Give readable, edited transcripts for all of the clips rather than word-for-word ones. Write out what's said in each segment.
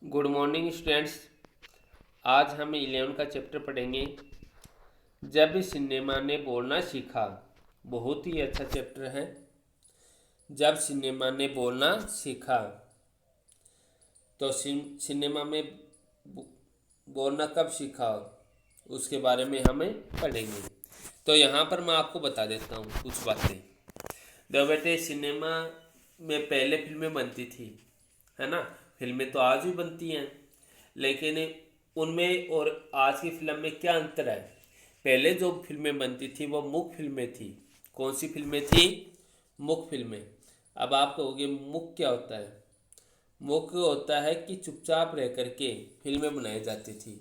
Good morning students. आज हम 11 का चैप्टर पढ़ेंगे। जब सिनेमा ने बोलना सीखा। बहुत ही अच्छा चैप्टर है। जब सिनेमा ने बोलना सीखा तो सिनेमा में बोलना कब सीखा उसके बारे में हमें पढ़ेंगे। तो यहाँ पर मैं आपको बता देता हूँ कुछ बातें। देखो बेटे, सिनेमा में पहले फिल्में बनती थी, है ना। फिल्में तो आज भी बनती हैं, लेकिन उनमें और आज की फिल्म में क्या अंतर है। पहले जो फिल्में बनती थी वो मुख्य फिल्में थी। कौन सी फिल्में थी? मुख्य फिल्में। अब आप कहोगे मुख्य क्या होता है? मुख्य होता है कि चुपचाप रह करके फिल्में बनाई जाती थी।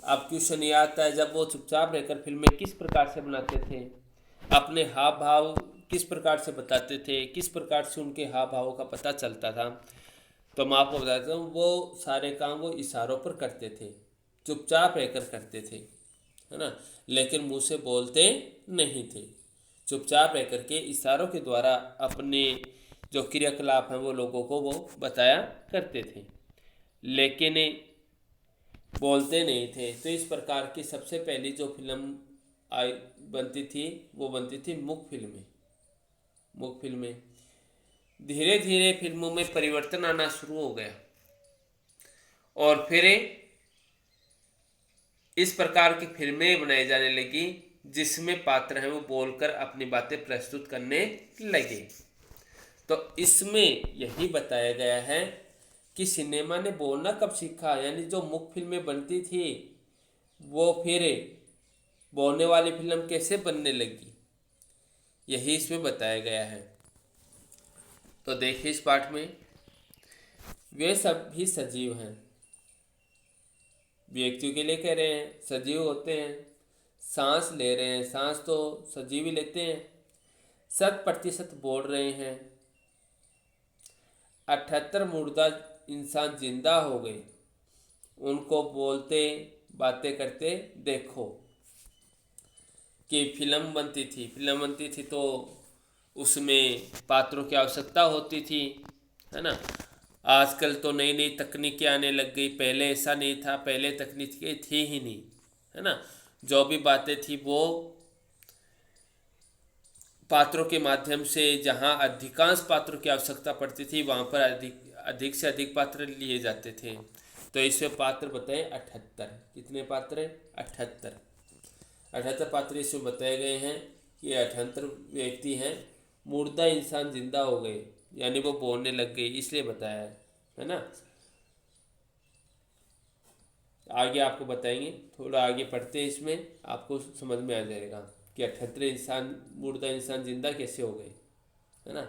अब क्वेश्चन ये आता है, जब वो चुपचाप रहकर फिल्में किस प्रकार से बनाते थे, अपने हाव भाव किस प्रकार से बताते थे, किस प्रकार से उनके हाव भावों का पता चलता था। तो मैं आपको बताता हूँ, वो सारे काम वो इशारों पर करते थे, चुपचाप रहकर करते थे, है ना। लेकिन मुंह से बोलते नहीं थे। चुपचाप रह करके इशारों के द्वारा अपने जो क्रियाकलाप हैं वो लोगों को वो बताया करते थे, लेकिन बोलते नहीं थे। तो इस प्रकार की सबसे पहली जो फिल्म आई बनती थी वो बनती थी मुख्य फिल्में। मुख्य फिल्में धीरे धीरे फिल्मों में परिवर्तन आना शुरू हो गया और फिर इस प्रकार की फिल्में बनाई जाने लगी जिसमें पात्र हैं वो बोलकर अपनी बातें प्रस्तुत करने लगे। तो इसमें यही बताया गया है कि सिनेमा ने बोलना कब सीखा, यानी जो मुख्य फिल्में बनती थी वो फिर बोलने वाली फिल्म कैसे बनने लगी, यही इसमें बताया गया है। तो देखिए इस पाठ में, वे सब भी सजीव हैं। व्यक्तियों के लिए कह रहे हैं, सजीव होते हैं, सांस ले रहे हैं, सांस तो सजीव ही लेते हैं। 100% बोल रहे हैं। 78 मुर्दा इंसान जिंदा हो गए, उनको बोलते बातें करते देखो। कि फिल्म बनती थी तो उसमें पात्रों की आवश्यकता होती थी, है ना। आजकल तो नई नई तकनीकें आने लग गई, पहले ऐसा नहीं था, पहले तकनीकें थी ही नहीं, है ना। जो भी बातें थी वो पात्रों के माध्यम से, जहाँ अधिकांश पात्रों की आवश्यकता पड़ती थी वहाँ पर अधिक अधिक से अधिक पात्र लिए जाते थे। तो इसमें पात्र बताए 78। कितने पात्र? 78। 78 पात्र इसमें बताए गए हैं कि 78 व्यक्ति हैं। मुर्दा इंसान जिंदा हो गए, यानी वो बोलने लग गए, इसलिए बताया है ना। आगे आपको बताएंगे, थोड़ा आगे पढ़ते हैं, इसमें आपको समझ में आ जाएगा कि 78 इंसान मुर्दा इंसान जिंदा कैसे हो गए, है ना।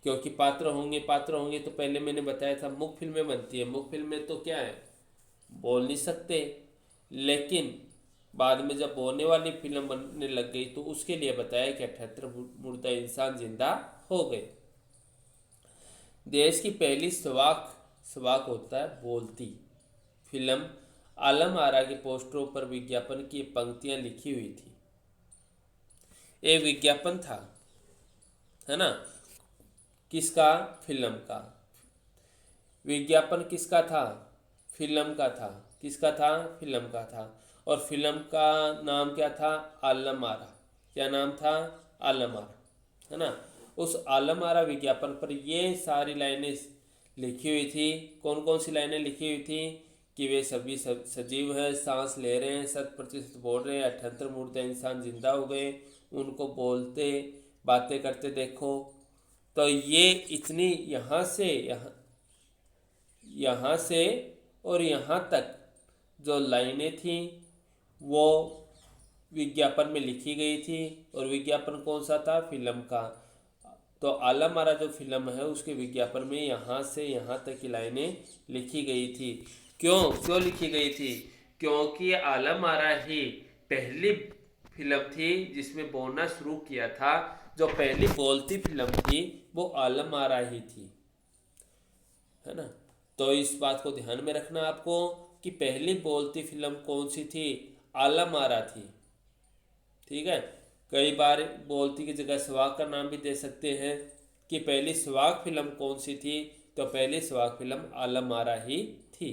क्योंकि पात्र होंगे तो पहले मैंने बताया था मुख्य फिल्में बनती है। मुख्य फिल्में तो क्या है, बोल नहीं सकते, लेकिन बाद में जब बोलने वाली फिल्म बनने लग गई तो उसके लिए बताया कि 78 मुर्दा इंसान जिंदा हो गए। देश की पहली सवाक सवाक होता है बोलती फिल्म। आलम आरा के पोस्टरों पर विज्ञापन की पंक्तियां लिखी हुई थी। ये विज्ञापन था, है ना। किसका? फिल्म का। विज्ञापन किसका था? फिल्म का था। किसका था? फिल्म का था। और फिल्म का नाम क्या था? आलम आरा। क्या नाम था? आलम आरा, है ना। उस आलम आरा विज्ञापन पर ये सारी लाइनें लिखी हुई थी। कौन कौन सी लाइनें लिखी हुई थी? कि वे सभी सजीव हैं, सांस ले रहे हैं, 100% बोल रहे हैं, 78 मुर्दे इंसान जिंदा हो गए, उनको बोलते बातें करते देखो। तो ये इतनी यहाँ से और यहाँ तक जो लाइनें थी वो विज्ञापन में लिखी गई थी। और विज्ञापन कौन सा था? फिल्म का। तो आलम आरा जो फिल्म है उसके विज्ञापन में यहाँ से यहाँ तक की लाइनें लिखी गई थी। क्यों क्यों लिखी गई थी? क्योंकि आलम आरा ही पहली फिल्म थी जिसमें बोलना शुरू किया था। जो पहली बोलती फिल्म थी वो आलम आरा ही थी, है ना। तो इस बात को ध्यान में रखना आपको कि पहली बोलती फिल्म कौन सी थी? आलम आरा थी, ठीक है। कई बार बोलती की जगह सुहाग का नाम भी दे सकते हैं कि पहली सुहाग फिल्म कौन सी थी? तो पहली सवाक फिल्म आलम आरा ही थी।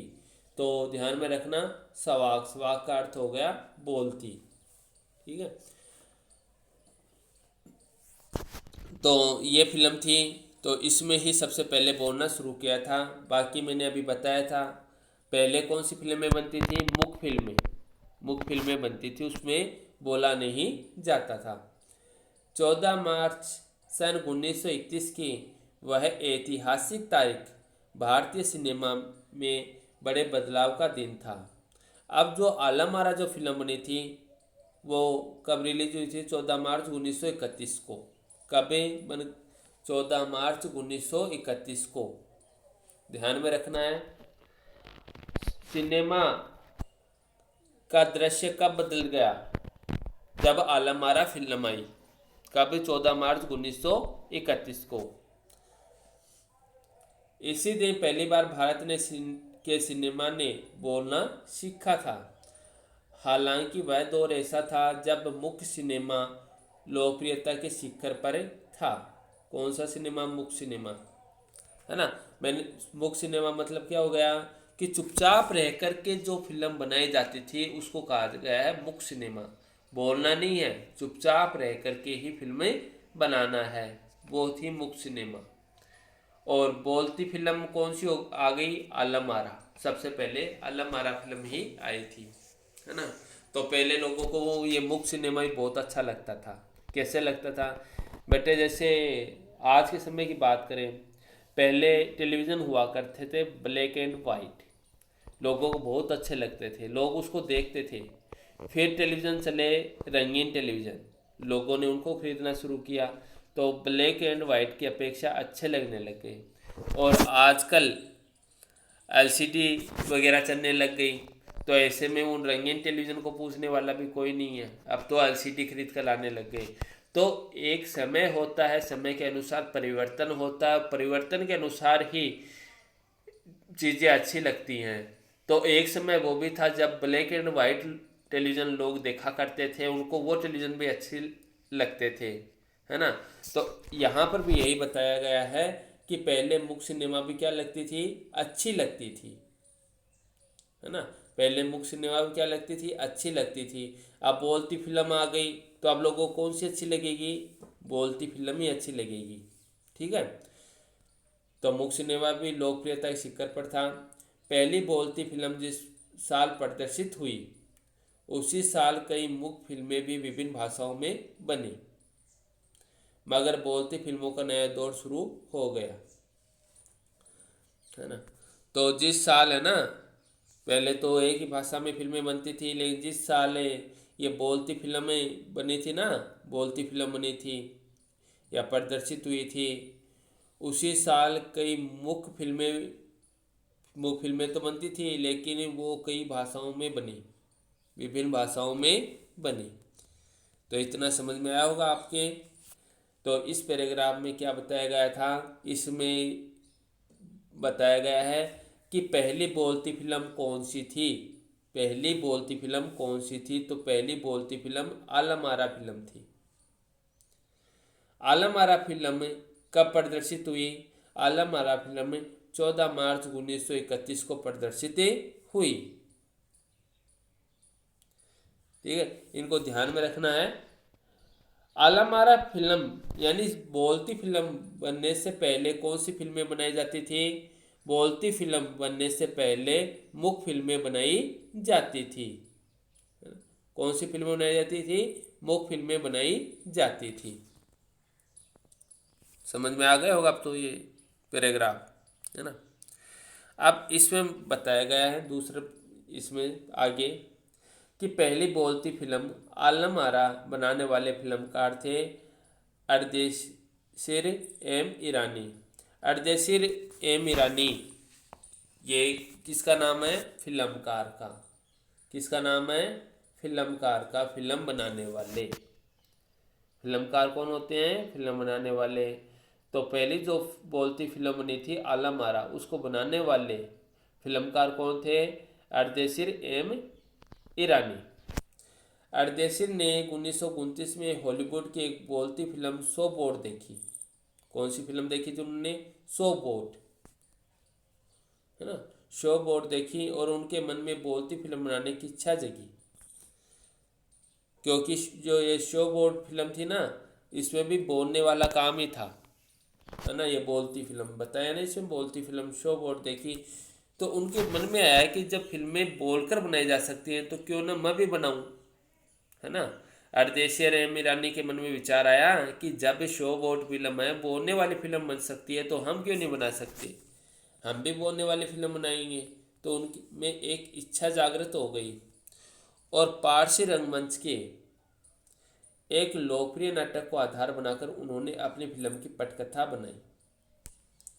तो ध्यान में रखना, सवाक, सवाक का अर्थ हो गया बोलती। ठीक है, तो ये फिल्म थी। तो इसमें ही सबसे पहले बोलना शुरू किया था। बाकी मैंने अभी बताया था पहले कौन सी फिल्में बनती थी, मुख्य फिल्में, मुख्य फिल्में बनती थी, उसमें बोला नहीं जाता था। 14 मार्च सन 1931 की वह ऐतिहासिक तारीख भारतीय सिनेमा में बड़े बदलाव का दिन था। अब जो आलम आरा जो फिल्म बनी थी वो कब रिलीज हुई थी? 14 मार्च 1931 को। कब बन 14 मार्च 1931 को। ध्यान में रखना है, सिनेमा का दृश्य कब बदल गया? जब आलम आरा फिल्म आई। कब? 14 मार्च 1931 को। इसी दिन पहली बार भारत के सिनेमा ने बोलना सीखा था। हालांकि वह दौर ऐसा था जब मुख्य सिनेमा लोकप्रियता के शिखर पर था। कौन सा सिनेमा? मुख्य सिनेमा, है ना। मैंने मुख्य सिनेमा मतलब क्या हो गया कि चुपचाप रह कर के जो फिल्म बनाई जाती थी उसको कहा गया है मुख्य सिनेमा। बोलना नहीं है, चुपचाप रह कर के ही फिल्में बनाना है, वो थी मुख्य सिनेमा। और बोलती फिल्म कौन सी आ गई? आलम आरा। सबसे पहले आलम आरा फिल्म ही आई थी, है ना। तो पहले लोगों को वो ये मुख्य सिनेमा ही बहुत अच्छा लगता था। कैसे लगता था बेटे? जैसे आज के समय की बात करें, पहले टेलीविज़न हुआ करते थे ब्लैक एंड वाइट, लोगों को बहुत अच्छे लगते थे, लोग उसको देखते थे। फिर टेलीविज़न चले रंगीन टेलीविज़न, लोगों ने उनको खरीदना शुरू किया, तो ब्लैक एंड वाइट की अपेक्षा अच्छे लगने लगे। और आजकल एलसीडी वगैरह चलने लग गई, तो ऐसे में उन रंगीन टेलीविज़न को पूछने वाला भी कोई नहीं है, अब तो एलसीडी खरीद कर लाने लग गए। तो एक समय होता है, समय के अनुसार परिवर्तन होता है, परिवर्तन के अनुसार ही चीज़ें अच्छी लगती हैं। तो एक समय वो भी था जब ब्लैक एंड वाइट टेलीविज़न लोग देखा करते थे, उनको वो टेलीविज़न भी अच्छे लगते थे, है ना। तो यहाँ पर भी यही बताया गया है कि पहले मुख्य सिनेमा भी क्या लगती थी? अच्छी लगती थी, है ना। पहले मुख्य सिनेमा भी क्या लगती थी? अच्छी लगती थी। अब बोलती फिल्म आ गई तो अब लोगों को कौन सी अच्छी लगेगी? बोलती फिल्म ही अच्छी लगेगी। ठीक है, तो मुख्य सिनेमा भी लोकप्रियता के शिखर पर था। पहली बोलती फिल्म जिस साल प्रदर्शित हुई उसी साल कई मुख्य फिल्में भी विभिन्न भाषाओं में बनी, मगर बोलती फिल्मों का नया दौर शुरू हो गया, है ना। तो जिस साल, है ना, पहले तो एक ही भाषा में फिल्में बनती थी, लेकिन जिस साल ये बोलती फिल्में बनी थी ना, बोलती फिल्म बनी थी या प्रदर्शित हुई थी, उसी साल कई मुख्य फिल्में तो बनती थी लेकिन वो कई भाषाओं में बनी, विभिन्न भाषाओं में बनी। तो इतना समझ में आया होगा आपके। तो इस पैराग्राफ में क्या बताया गया था? इसमें बताया गया है कि पहली बोलती फिल्म कौन सी थी। पहली बोलती फिल्म कौन सी थी? तो पहली बोलती फिल्म आलम आरा फिल्म थी। आलम आरा फिल्म कब प्रदर्शित हुई? आलम आरा फिल्म 14 मार्च 1931 को प्रदर्शित हुई। ठीक है, इनको ध्यान में रखना है। आलम आरा फिल्म यानी बोलती फिल्म बनने से पहले कौन सी फिल्में बनाई जाती थी? बोलती फिल्म बनने से पहले मुख्य फिल्में बनाई जाती थी। कौन सी फिल्में बनाई जाती थी? मुख्य फिल्में बनाई जाती थी। समझ में आ गया होगा अब तो ये पैराग्राफ, है ना। अब इसमें बताया गया है दूसरे, इसमें आगे कि पहली बोलती फिल्म आलम आरा बनाने वाले फिल्मकार थे अर्देशीर एम ईरानी। अर्देशीर एम ईरानी, ये किसका नाम है? फिल्मकार का। किसका नाम है? फिल्मकार का। फिल्म बनाने वाले फिल्मकार कौन होते हैं? फिल्म बनाने वाले। तो पहली जो बोलती फिल्म बनी थी आलम आरा, उसको बनाने वाले फिल्मकार कौन थे? अर्देशीर एम ईरानी। अर्देशीर ने 1929 में हॉलीवुड की एक बोलती फिल्म शो बोट देखी। कौन सी फिल्म देखी थी उन्होंने? Show boat. है ना। शो बोर्ड देखी और उनके मन में बोलती फिल्म बनाने की इच्छा जगी, क्योंकि जो ये शो बोर्ड फिल्म थी ना, इसमें भी बोलने वाला काम ही था, है ना। ये बोलती फिल्म बताया ना, इसमें बोलती फिल्म शो बोर्ड देखी तो उनके मन में आया कि जब फिल्में बोलकर बनाई जा सकती हैं तो क्यों ना मैं भी बनाऊं, है ना। अर्देशी रेम ईरानी के मन में विचार आया कि जब शो बोर्ड फिल्म है, बोलने वाली फिल्म बन सकती है तो हम क्यों नहीं बना सकते, हम भी बोलने वाली फिल्म बनाएंगे। तो उनकी में एक इच्छा जागृत हो गई और पारसी रंगमंच के एक लोकप्रिय नाटक को आधार बनाकर उन्होंने अपनी फिल्म की पटकथा बनाई,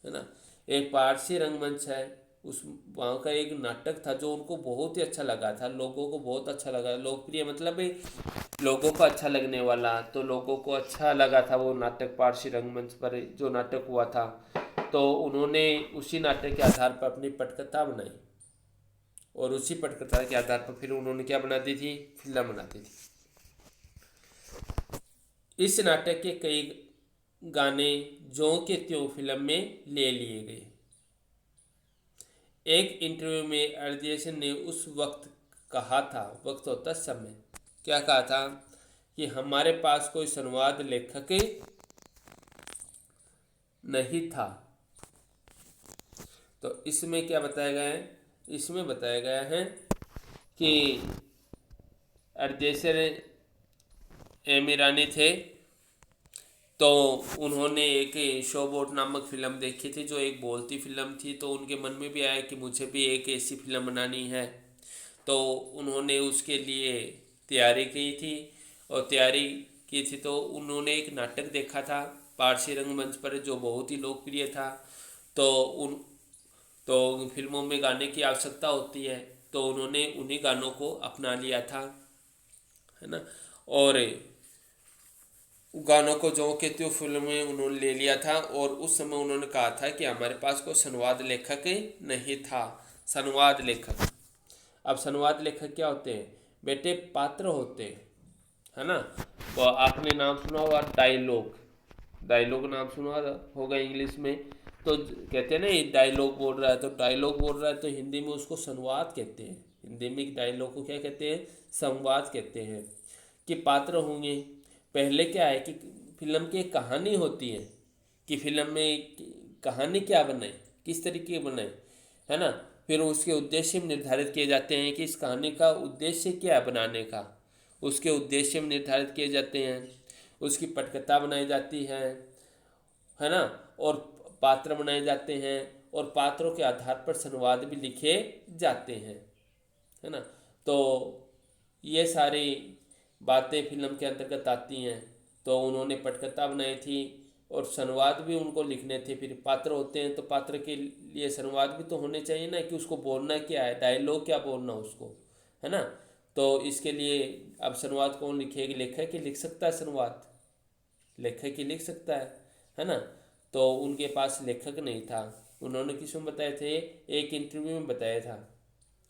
है ना। एक पारसी रंगमंच है, उस वहाँ का एक नाटक था जो उनको बहुत ही अच्छा लगा था, लोगों को बहुत अच्छा लगा। लोकप्रिय मतलब लोगों को अच्छा लगने वाला, तो लोगों को अच्छा लगा था वो नाटक, पारसी रंगमंच पर जो नाटक हुआ था। तो उन्होंने उसी नाटक के आधार पर अपनी पटकथा बनाई और उसी पटकथा के आधार पर फिर उन्होंने क्या बनाती थी, फिल्म बनाती थी। इस नाटक के कई गाने ज्यों के त्यों फिल्म में ले लिए गए। एक इंटरव्यू में अर्देशन ने उस वक्त कहा था, वक्त होता समय, क्या कहा था कि हमारे पास कोई संवाद लेखक नहीं था। तो इसमें क्या बताया गया है, इसमें बताया गया है कि अर्देशन एम ईरानी थे, तो उन्होंने एक शो बोट नामक फ़िल्म देखी थी जो एक बोलती फिल्म थी। तो उनके मन में भी आया कि मुझे भी एक ऐसी फिल्म बनानी है। तो उन्होंने उसके लिए तैयारी की थी और तैयारी की थी तो उन्होंने एक नाटक देखा था पारसी रंगमंच पर जो बहुत ही लोकप्रिय था। तो उन तो फिल्मों में गाने की आवश्यकता होती है, तो उन्होंने उन्हीं गानों को अपना लिया था, है ना। और गानों को जो के त्यों फिल्म में उन्होंने ले लिया था और उस समय उन्होंने कहा था कि हमारे पास कोई संवाद लेखक नहीं था। संवाद लेखक, अब संवाद लेखक क्या होते हैं बेटे, पात्र होते हैं, है ना। तो आपने नाम सुना होगा डायलॉग, डायलॉग नाम सुना होगा इंग्लिश में। तो कहते हैं ना ये डायलॉग बोल रहा है, तो डायलॉग बोल रहा है तो हिंदी में उसको संवाद कहते हैं। हिंदी में डायलॉग को क्या कहते हैं, संवाद कहते हैं। कि पात्र होंगे, पहले क्या है कि फिल्म की एक कहानी होती है कि फिल्म में कहानी क्या बने, किस तरीके बने, है ना। फिर उसके उद्देश्य निर्धारित किए जाते हैं कि इस कहानी का उद्देश्य क्या है बनाने का, उसके उद्देश्य निर्धारित किए जाते हैं, उसकी पटकथा बनाई जाती है ना। और पात्र बनाए जाते हैं और पात्रों के आधार पर संवाद भी लिखे जाते हैं, है ना। तो ये सारी बातें फिल्म के अंतर्गत आती हैं। तो उन्होंने पटकथा बनाई थी और संवाद भी उनको लिखने थे। फिर पात्र होते हैं तो पात्र के लिए संवाद भी तो होने चाहिए ना, कि उसको बोलना क्या है, डायलॉग क्या बोलना उसको, है ना। तो इसके लिए अब संवाद कौन लिखेगी, लेखक ही लिख सकता है संवाद, लेखक ही लिख सकता है ना। तो उनके पास लेखक नहीं था, उन्होंने किस में बताए थे, एक इंटरव्यू में बताया था,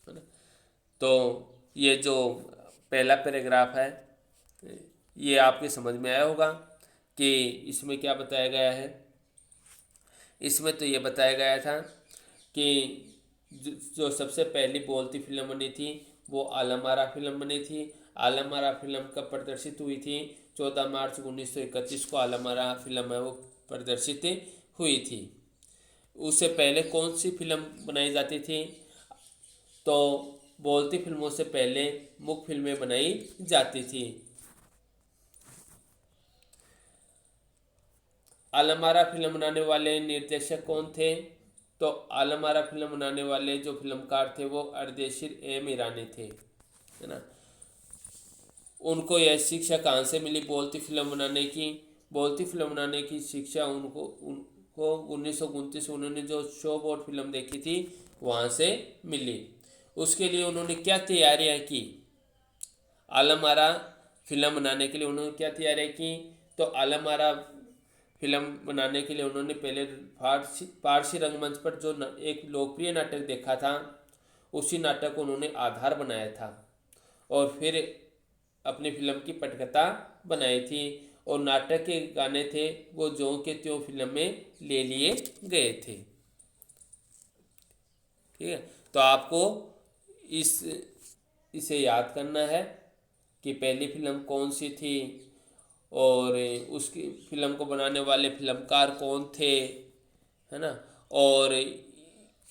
है ना। तो ये जो पहला पैराग्राफ है ये आपके समझ में आया होगा कि इसमें क्या बताया गया है। इसमें तो ये बताया गया था कि जो सबसे पहली बोलती फिल्म बनी थी वो आलम आरा फिल्म बनी थी। आलम आरा फिल्म कब प्रदर्शित हुई थी, 14 मार्च 1931 को आलम आरा फिल्म है वो प्रदर्शित हुई थी। उससे पहले कौन सी फिल्म बनाई जाती थी, तो बोलती फिल्मों से पहले मुख्य फिल्में बनाई जाती थी। आलम आरा फिल्म बनाने वाले निर्देशक कौन थे, तो आलम आरा फिल्म बनाने वाले जो फिल्मकार थे वो अर्देशीर एम ईरानी थे, है ना। उनको यह शिक्षा कहाँ से मिली बोलती फिल्म बनाने की, बोलती फिल्म बनाने की शिक्षा उनको 1929 उन्होंने जो शो बोर्ड फिल्म देखी थी वहाँ से मिली। उसके लिए उन्होंने क्या तैयारियाँ की, आलम आरा फिल्म बनाने के लिए उन्होंने क्या तैयारियाँ की, तो आलम आरा फिल्म बनाने के लिए उन्होंने पहले पारसी रंगमंच पर जो एक लोकप्रिय नाटक देखा था उसी नाटक को उन्होंने आधार बनाया था और फिर अपनी फिल्म की पटकथा बनाई थी। और नाटक के गाने थे वो ज्यों के त्यों फिल्म में ले लिए गए थे। ठीक है, तो आपको इसे याद करना है कि पहली फिल्म कौन सी थी और उसकी फिल्म को बनाने वाले फिल्मकार कौन थे, है ना, और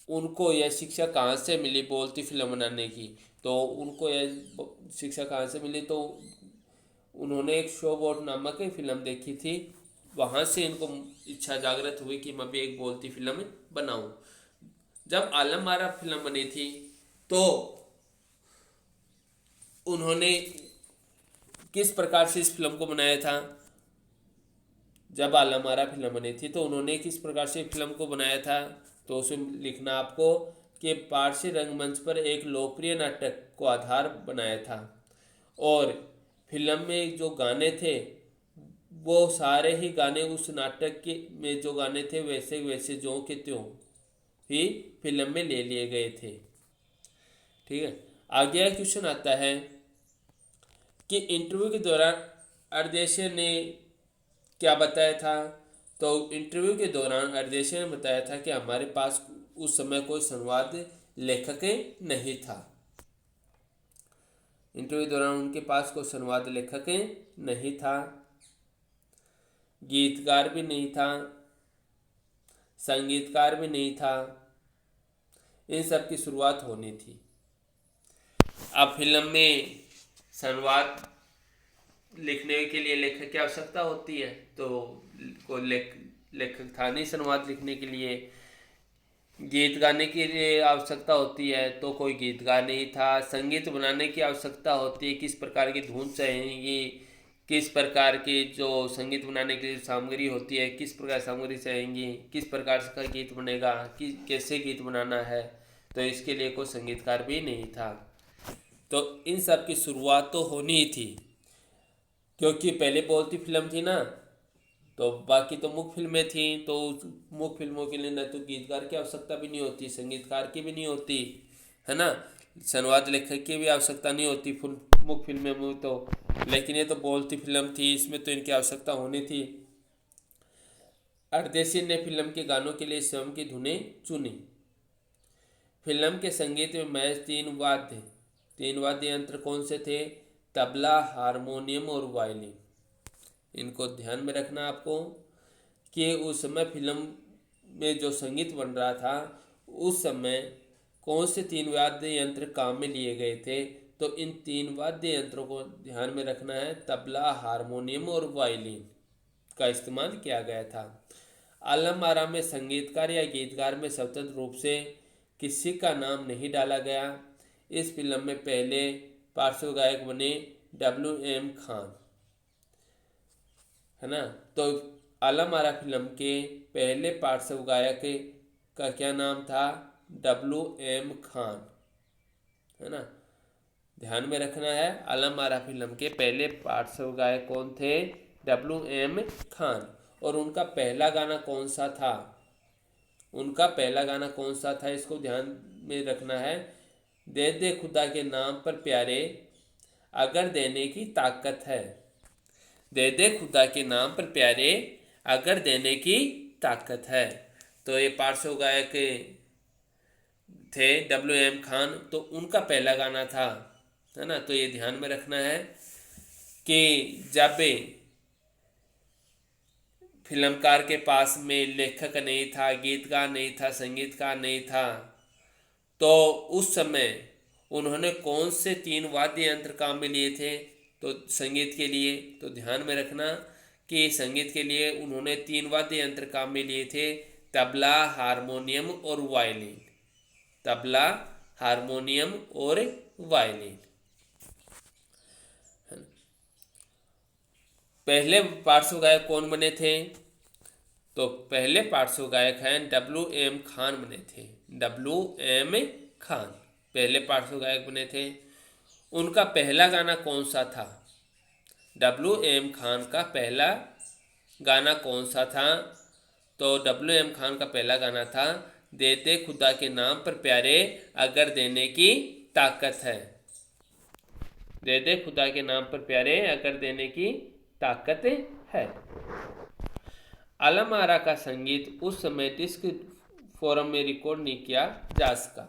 उनको यह शिक्षा कहाँ से मिली बोलती फिल्म बनाने की। तो उनको यह शिक्षा कहाँ से मिली, तो उन्होंने एक शो बोट नामक एक फिल्म देखी थी, वहाँ से इनको इच्छा जागृत हुई कि मैं भी एक बोलती फिल्म बनाऊं। जब आलम आरा फिल्म बनी थी तो उन्होंने किस प्रकार से इस फिल्म को बनाया था। जब आलम आरा फिल्म बनी थी तो उन्होंने किस प्रकार से फिल्म को बनाया था, तो उसमें लिखना आपको कि पारसी रंगमंच पर एक लोकप्रिय नाटक को आधार बनाया था और फिल्म में जो गाने थे वो सारे ही गाने उस नाटक के में जो गाने थे वैसे वैसे ज्यों के त्यों ही फिल्म में ले लिए गए थे। ठीक है, आगे क्वेश्चन आता है कि इंटरव्यू के दौरान अर्देशीर ने क्या बताया था। तो इंटरव्यू के दौरान अर्देशीर ने बताया था कि हमारे पास उस समय कोई संवाद लेखक नहीं था। इंटरव्यू के दौरान उनके पास कोई संवाद लेखक नहीं था, गीतकार भी नहीं था, संगीतकार भी नहीं था, इन सब की शुरुआत होनी थी। अब फिल्म में संवाद लिखने के लिए लेखक की आवश्यकता होती है, तो कोई लेखक था नहीं संवाद लिखने के लिए। गीत गाने के लिए आवश्यकता होती है तो कोई गीतकार नहीं था। संगीत बनाने की आवश्यकता होती है, किस प्रकार की धुन चाहिए, किस प्रकार की जो संगीत बनाने के लिए सामग्री होती है, किस प्रकार सामग्री चाहिए, किस प्रकार का गीत बनेगा, कि कैसे गीत बनाना है, तो इसके लिए कोई संगीतकार भी नहीं था। तो इन सब की शुरुआत तो होनी ही थी, क्योंकि पहले बोलती फिल्म थी ना, तो बाकी तो मुख्य फिल्में थी, तो मुख्य फिल्मों के लिए न तो गीतकार की आवश्यकता भी नहीं होती, संगीतकार की भी नहीं होती, है ना, संवाद लेखक की भी आवश्यकता नहीं होती मुख्य फिल्में में तो। लेकिन ये तो बोलती फिल्म थी, इसमें तो इनकी आवश्यकता होनी थी। अर्देशीर ने फिल्म के गानों के लिए स्वयं की धुनें चुनी। फिल्म के संगीत में महज तीन वाद्य यंत्र कौन से थे, तबला, हारमोनियम और वायलिन। इनको ध्यान में रखना आपको कि उस समय फिल्म में जो संगीत बन रहा था उस समय कौन से 3 वाद्य यंत्र काम में लिए गए थे। तो इन 3 वाद्य यंत्रों को ध्यान में रखना है, तबला, हारमोनियम और वायलिन का इस्तेमाल किया गया था। आलम आरा में संगीतकार या गीतकार में स्वतंत्र रूप से किसी का नाम नहीं डाला गया। इस फिल्म में पहले पार्श्व गायक बने WM खान, है ना। तो आलम आरा फिल्म के पहले पार्श्व गायक का क्या नाम था, WM खान, है ना, ध्यान में रखना है। आलम आरा फिल्म के पहले पार्श्व गायक कौन थे, WM खान। और उनका पहला गाना कौन सा था, उनका पहला गाना कौन सा था, इसको ध्यान में रखना है। दे दे खुदा के नाम पर प्यारे, अगर देने की ताकत है। दे दे खुदा के नाम पर प्यारे, अगर देने की ताकत है। तो ये पार्श्व गायक थे WM खान, तो उनका पहला गाना था, है ना। तो ये ध्यान में रखना है कि जब फिल्मकार के पास में लेखक नहीं था, गीतकार नहीं था, संगीतकार नहीं था, तो उस समय उन्होंने कौन से 3 वाद्य यंत्र काम में लिए थे, तो संगीत के लिए। तो ध्यान में रखना कि संगीत के लिए उन्होंने 3 वाद्य यंत्र काम में लिए थे, तबला, हारमोनियम और वायलिन। तबला, हारमोनियम और वायलिन। पहले पार्श्व गायक कौन बने थे, तो पहले पार्श्व गायक हैं WM खान बने थे। WM खान पहले पार्श्व गायक बने थे। उनका पहला गाना कौन सा था, WM खान का पहला गाना कौन सा था, तो WM खान का पहला गाना था दे दे खुदा के नाम पर प्यारे, अगर देने की ताकत है। दे दे खुदा के नाम पर प्यारे, अगर देने की ताकत है। आलम आरा का संगीत उस समय डिस्क फोरम में रिकॉर्ड नहीं किया जा सका।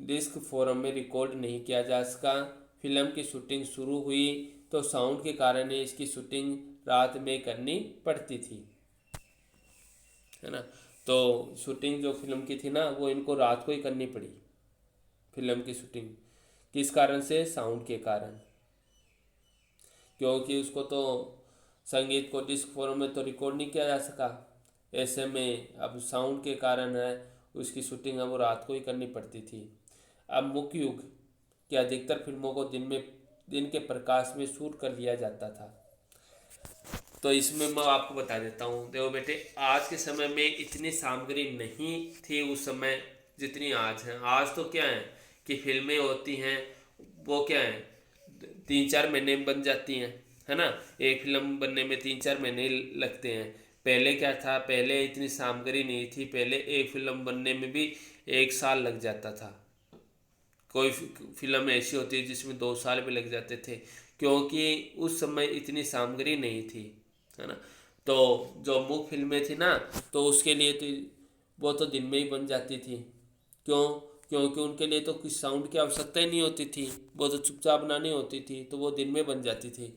डिस्क फोरम में रिकॉर्ड नहीं किया जा सका। फिल्म की शूटिंग शुरू हुई तो साउंड के कारण ही इसकी शूटिंग रात में करनी पड़ती थी, है ना। तो शूटिंग जो फिल्म की थी ना, वो इनको रात को ही करनी पड़ी फिल्म की शूटिंग। किस कारण से? साउंड के कारण, क्योंकि उसको तो संगीत को डिस्क फॉर्म में तो रिकॉर्ड नहीं किया जा सका। ऐसे में अब साउंड के कारण है उसकी शूटिंग अब रात को ही करनी पड़ती थी। अब मुख्य युग कि अधिकतर फिल्मों को दिन के प्रकाश में शूट कर लिया जाता था। तो इसमें मैं आपको बता देता हूँ, देखो बेटे, आज के समय में इतनी सामग्री नहीं थी उस समय जितनी आज है। आज तो क्या है कि फिल्में होती हैं, वो क्या है 3-4 महीने में बन जाती हैं, है ना। एक फिल्म बनने में 3-4 महीने लगते हैं। पहले क्या था, पहले इतनी सामग्री नहीं थी, पहले एक फिल्म बनने में भी 1 साल लग जाता था। कोई फिल्म ऐसी होती है जिसमें 2 साल भी लग जाते थे, क्योंकि उस समय इतनी सामग्री नहीं थी, है ना। तो जो मुख्य फिल्में थी ना, तो उसके लिए तो वो तो दिन में ही बन जाती थी। क्यों? क्योंकि उनके लिए तो कुछ साउंड की आवश्यकता ही नहीं होती थी, वो तो चुपचाप बनानी होती थी, तो वो दिन में बन जाती थी।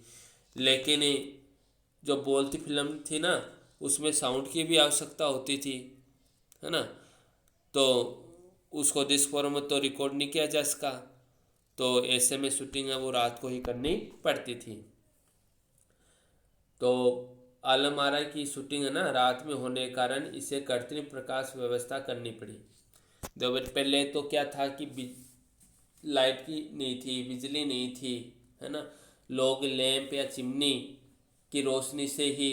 लेकिन जो बोलती फिल्म थी ना, उसमें साउंड की भी आवश्यकता होती थी, है ना। तो उसको डिस्क फॉर्म में तो रिकॉर्ड नहीं किया जा सका, तो ऐसे में शूटिंग है वो रात को ही करनी पड़ती थी। तो आलम आरा की शूटिंग है ना रात में होने के कारण इसे कृत्रिम प्रकाश व्यवस्था करनी पड़ी। देखो पहले तो क्या था कि लाइट की नहीं थी, बिजली नहीं थी, है ना। लोग लैंप या चिमनी की रोशनी से ही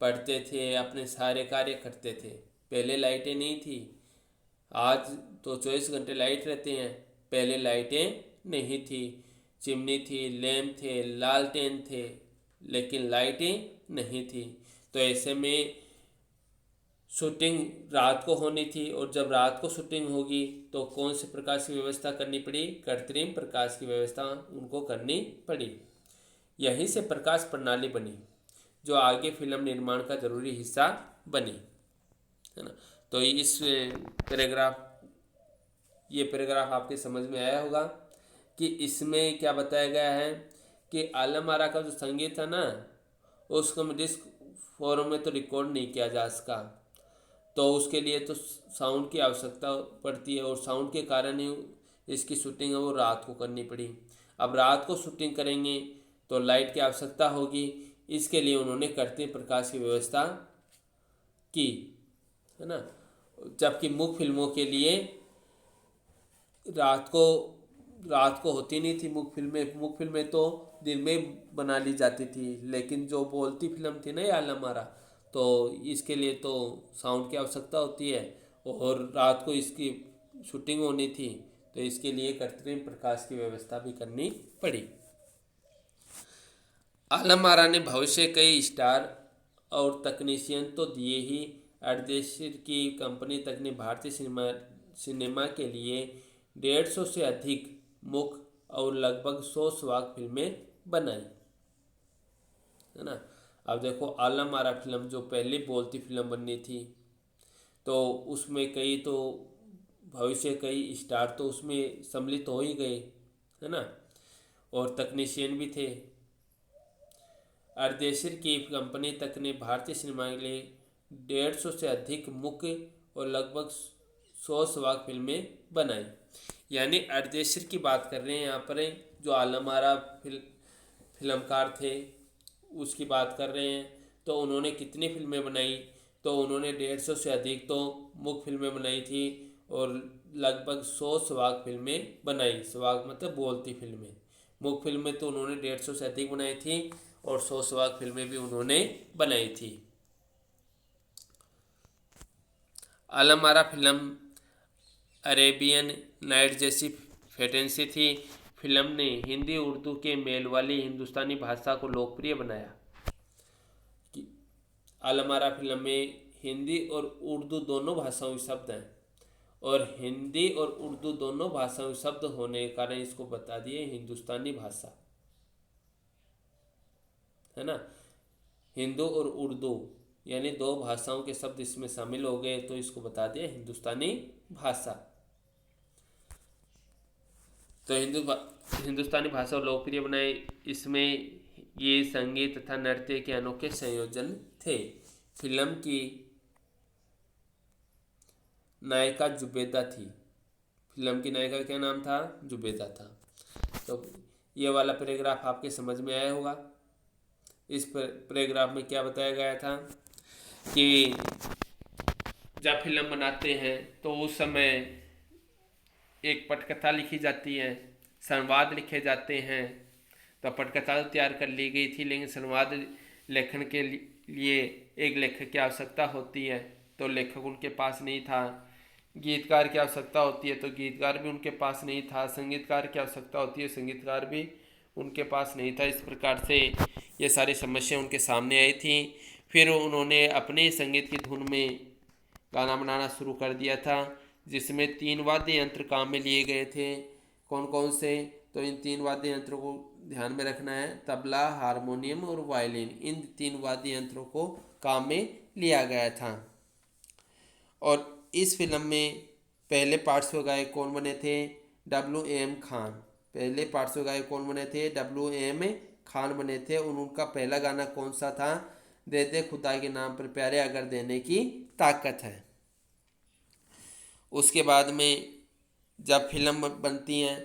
पढ़ते थे, अपने सारे कार्य करते थे। पहले लाइटें नहीं थी। आज तो 24 घंटे लाइट रहते हैं, पहले लाइटें नहीं थी। चिमनी थी, लैंप थे, लालटेन थे, लेकिन लाइटें नहीं थी। तो ऐसे में शूटिंग रात को होनी थी, और जब रात को शूटिंग होगी तो कौन से प्रकाश की व्यवस्था करनी पड़ी? कृत्रिम प्रकाश की व्यवस्था उनको करनी पड़ी। यहीं से प्रकाश प्रणाली बनी जो आगे फिल्म निर्माण का जरूरी हिस्सा बनी, है ना। तो इस ये पैराग्राफ आपके समझ में आया होगा कि इसमें क्या बताया गया है कि आलम आरा का जो संगीत है ना, उसको डिस्क फॉर्म में तो रिकॉर्ड नहीं किया जा सका, तो उसके लिए तो साउंड की आवश्यकता पड़ती है, और साउंड के कारण ही इसकी शूटिंग है वो रात को करनी पड़ी। अब रात को शूटिंग करेंगे तो लाइट की आवश्यकता होगी, इसके लिए उन्होंने कृत्रिम प्रकाश की व्यवस्था की, है ना। जबकि मुख्य फिल्मों के लिए रात को रात को होती नहीं थी मुख्य फिल्में तो दिन में बना ली जाती थी। लेकिन जो बोलती फिल्म थी ना ये आलम आरा, तो इसके लिए तो साउंड की आवश्यकता होती है, और रात को इसकी शूटिंग होनी थी, तो इसके लिए कृत्रिम प्रकाश की व्यवस्था भी करनी पड़ी। आलम आरा ने भविष्य कई स्टार और तकनीशियन तो दिए ही, अर्देशीर की कंपनी तक ने भारतीय सिनेमा के लिए 150 से अधिक मुख्य और लगभग 100 स्वाग फिल्में बनाई, है ना। अब देखो आलम आरा फिल्म जो पहली बोलती फिल्म बननी थी, तो उसमें भविष्य कई स्टार तो उसमें सम्मिलित हो ही गए, है ना, और तकनीशियन भी थे। अर्देशीर की कंपनी तक ने भारतीय सिनेमा के लिए 150 से अधिक मुख्य और लगभग 100 स्वाग फिल्में बनाई। यानी अर्देशीर की बात कर रहे हैं यहाँ पर, जो आलम आरा फिल्मकार थे उसकी बात कर रहे हैं। तो उन्होंने कितनी फिल्में बनाई? तो उन्होंने 150 से अधिक तो मुख्य फिल्में बनाई थी, और लगभग 100 स्वाग फिल्में बनाई। स्वाग मतलब बोलती फिल्में। मुख्य फिल्में तो उन्होंने 150 से अधिक बनाई थी, और 100 स्वाग फिल्में भी उन्होंने बनाई थी। Alam Ara film Arabian night जैसी फैंटेसी थी। फिल्म ने हिंदी उर्दू के मेल वाली हिंदुस्तानी भाषा को लोकप्रिय बनाया। आलम आरा फिल्म में हिंदी और उर्दू दोनों भाषाओं के शब्द हैं, और हिंदी और उर्दू दोनों भाषाओं के शब्द होने के कारण इसको बता दिए हिंदुस्तानी भाषा, है ना। हिंदू और उर्दू यानी दो भाषाओं के शब्द इसमें शामिल हो गए, तो इसको बता दिया हिंदुस्तानी भाषा। तो हिंदुस्तानी भाषा को लोकप्रिय बनाए, इसमें ये संगीत तथा नृत्य के अनोखे संयोजन थे। फिल्म की नायिका जुबेदा थी। फिल्म की नायिका का क्या नाम था? जुबेदा था। तो ये वाला पैराग्राफ आपके समझ में आया होगा। इस पैराग्राफ में क्या बताया गया था कि जब फिल्म बनाते हैं तो उस समय एक पटकथा लिखी जाती है, संवाद लिखे जाते हैं। तो पटकथा तो तैयार कर ली गई थी, लेकिन संवाद लेखन के लिए एक लेखक की आवश्यकता होती है, तो लेखक उनके पास नहीं था। गीतकार की आवश्यकता होती है, तो गीतकार भी उनके पास नहीं था। संगीतकार की आवश्यकता होती है, संगीतकार भी उनके पास नहीं था। इस प्रकार से ये सारी समस्या उनके सामने आई थी। फिर उन्होंने अपने संगीत की धुन में गाना बनाना शुरू कर दिया था, जिसमें 3 वाद्य यंत्र काम में लिए गए थे। कौन कौन से? तो इन 3 वाद्य यंत्रों को ध्यान में रखना है, तबला, हारमोनियम और वायलिन। इन 3 वाद्य यंत्रों को काम में लिया गया था। और इस फिल्म में पहले पार्श्व गायक कौन बने थे? WM खान। पहले पार्श्व गायक कौन बने थे? WM खान बने थे। और उनका पहला गाना कौन सा था? दे दे खुदा के नाम पर प्यारे, अगर देने की ताकत है। उसके बाद में जब फिल्म बनती हैं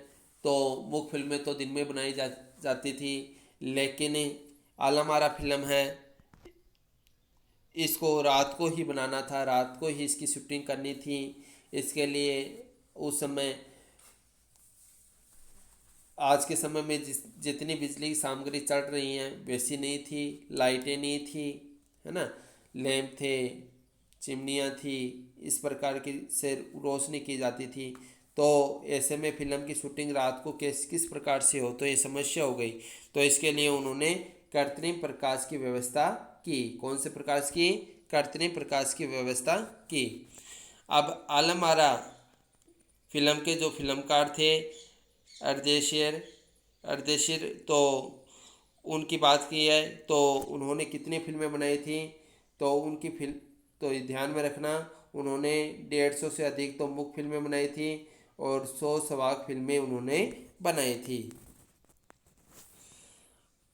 तो मुख्य फिल्में तो दिन में बनाई जाती थी, लेकिन आलम आरा फिल्म है, इसको रात को ही बनाना था, रात को ही इसकी शूटिंग करनी थी। इसके लिए उस समय, आज के समय में जितनी बिजली की सामग्री चल रही हैं वैसी नहीं थी। लाइटें नहीं थी, है ना, लैंप थे, चिमनियाँ थी, इस प्रकार की से रोशनी की जाती थी। तो ऐसे में फिल्म की शूटिंग रात को किस प्रकार से हो, तो ये समस्या हो गई। तो इसके लिए उन्होंने कृत्रिम प्रकाश की व्यवस्था की। कौन से प्रकाश की? कृत्रिम प्रकाश की व्यवस्था की। अब आलम आरा फिल्म के जो फिल्मकार थे अर्देशीर, तो उनकी बात की है तो उन्होंने कितनी फिल्में बनाई थी? तो उनकी फिल्म तो ध्यान में रखना, उन्होंने 150 से अधिक तो मुख्य फिल्में बनाई थी और 100 सवाक फिल्में उन्होंने बनाई थी।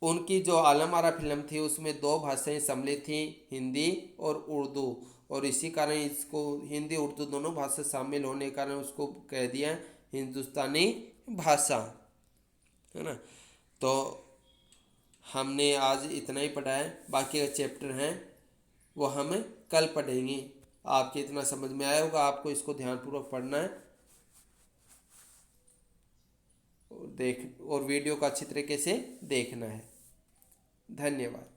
उनकी जो आलम आरा फिल्म थी उसमें 2 भाषाएं सम्मिलित थी, हिंदी और उर्दू। और इसी कारण इसको हिंदी उर्दू दोनों भाषा शामिल होने के कारण उसको कह दिया हिंदुस्तानी भाषा, है ना। तो हमने आज इतना ही पढ़ा है, बाकी का चैप्टर हैं वो हम कल पढ़ेंगे। आपके इतना समझ में आया होगा, आपको इसको ध्यानपूर्वक पढ़ना है और वीडियो को अच्छी तरीके से देखना है। धन्यवाद।